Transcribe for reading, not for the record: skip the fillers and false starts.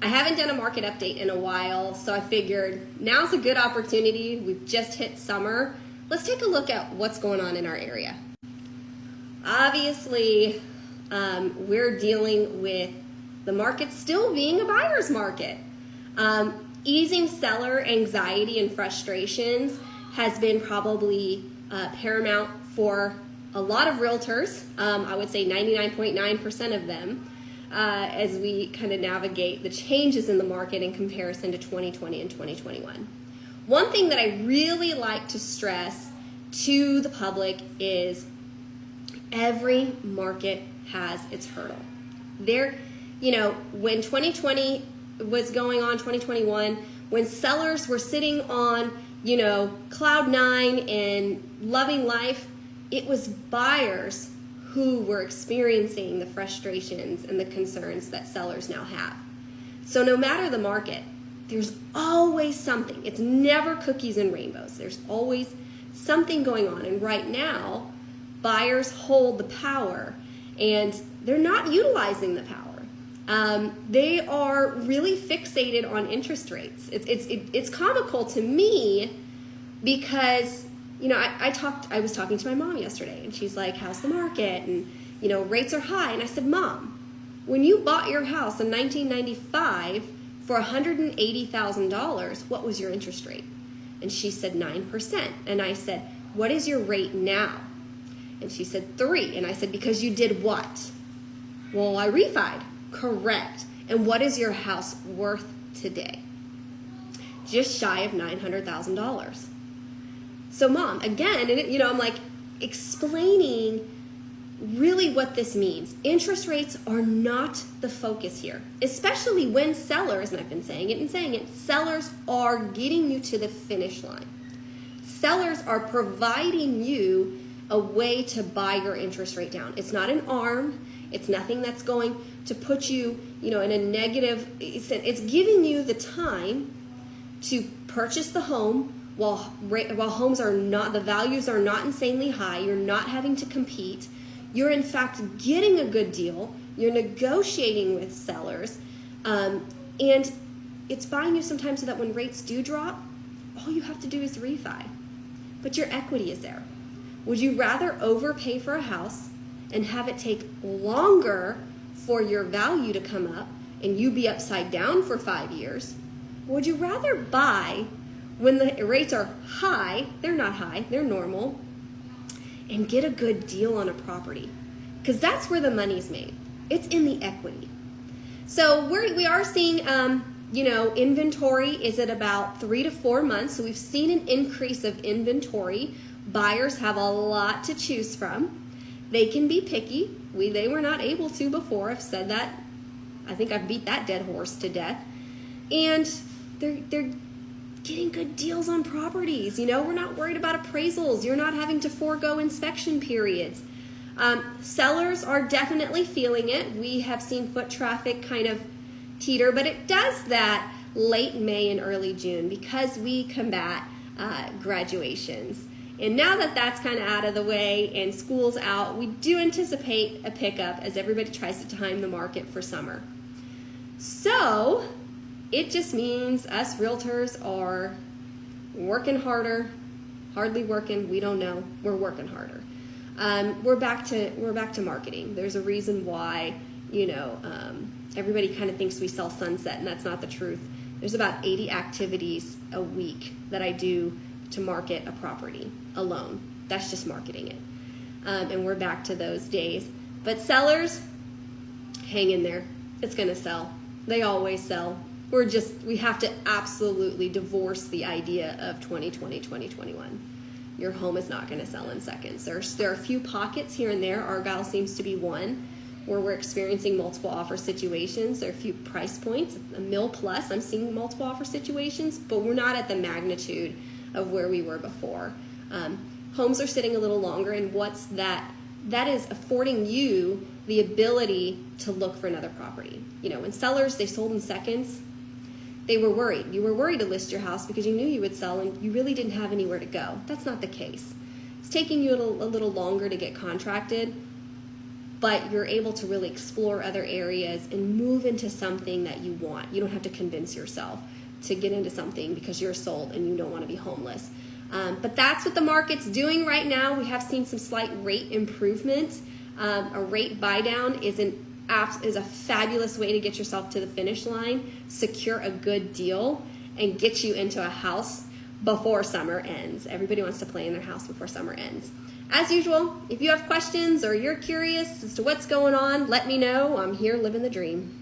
I haven't done a market update in a while, so I figured now's a good opportunity. We've just hit summer. Let's take a look at what's going on in our area. Obviously, we're dealing with the market still being a buyer's market. Easing seller anxiety and frustrations has been probably paramount for a lot of realtors. I would say 99.9% of them, as we kind of navigate the changes in the market in comparison to 2020 and 2021. One thing that I really like to stress to the public is every market has its hurdle. When 2020 was going on, 2021, when sellers were sitting on, cloud nine and loving life, it was buyers who were experiencing the frustrations and the concerns that sellers now have. So no matter the market, there's always something. It's never cookies and rainbows. There's always something going on. And right now, buyers hold the power and they're not utilizing the power. They are really fixated on interest rates. It's comical to me because, I was talking to my mom yesterday and she's like, how's the market? And, rates are high. And I said, Mom, when you bought your house in 1995 for $180,000, what was your interest rate? And she said 9%. And I said, what is your rate now? And she said 3%. And I said, because you did what? Well, I refied. Correct. And what is your house worth today? Just shy of $900,000. So Mom, again, and I'm like explaining really what this means. Interest rates are not the focus here, especially when sellers, and I've been saying it, sellers are getting you to the finish line. Sellers are providing you a way to buy your interest rate down. It's not an arm. It's nothing that's going to put you, in a negative. It's giving you the time to purchase the home while homes are not, the values are not insanely high. You're not having to compete. You're in fact getting a good deal. You're negotiating with sellers, and it's buying you some time so that when rates do drop, all you have to do is refi. But your equity is there. Would you rather overpay for a house and have it take longer for your value to come up and you be upside down for 5 years? Or would you rather buy when the rates are high, they're not high, they're normal, and get a good deal on a property? Because that's where the money's made. It's in the equity. So we are seeing, inventory is at about 3 to 4 months. So we've seen an increase of inventory. Buyers have a lot to choose from. They can be picky. They were not able to before. I've said that. I think I've beat that dead horse to death. And they're getting good deals on properties. We're not worried about appraisals. You're not having to forego inspection periods. Sellers are definitely feeling it. We have seen foot traffic kind of teeter, but it does that late May and early June because we combat graduations. And now that that's kind of out of the way and school's out, we do anticipate a pickup as everybody tries to time the market for summer. So it just means us realtors are working harder, hardly working, we don't know, we're working harder. We're back to marketing. There's a reason why, everybody kind of thinks we sell Sunset, and that's not the truth. There's about 80 activities a week that I do to market a property alone. That's just marketing it. And we're back to those days. But sellers, hang in there. It's going to sell. They always sell. We have to absolutely divorce the idea of 2020, 2021. Your home is not going to sell in seconds. There are a few pockets here and there. Argyle seems to be one where we're experiencing multiple offer situations. There are a few price points, a mil plus. I'm seeing multiple offer situations, but we're not at the magnitude of where we were before. Homes are sitting a little longer, and that is affording you the ability to look for another property. When sellers, they sold in seconds, they were worried. You were worried to list your house because you knew you would sell and you really didn't have anywhere to go. That's not the case. It's taking you a little longer to get contracted. but you're able to really explore other areas and move into something that you want. You don't have to convince yourself to get into something because you're sold and you don't want to be homeless. But that's what the market's doing right now. We have seen some slight rate improvement. A rate buy down is a fabulous way to get yourself to the finish line, secure a good deal, and get you into a house before summer ends. Everybody wants to play in their house before summer ends. As usual, if you have questions or you're curious as to what's going on, let me know. I'm here living the dream.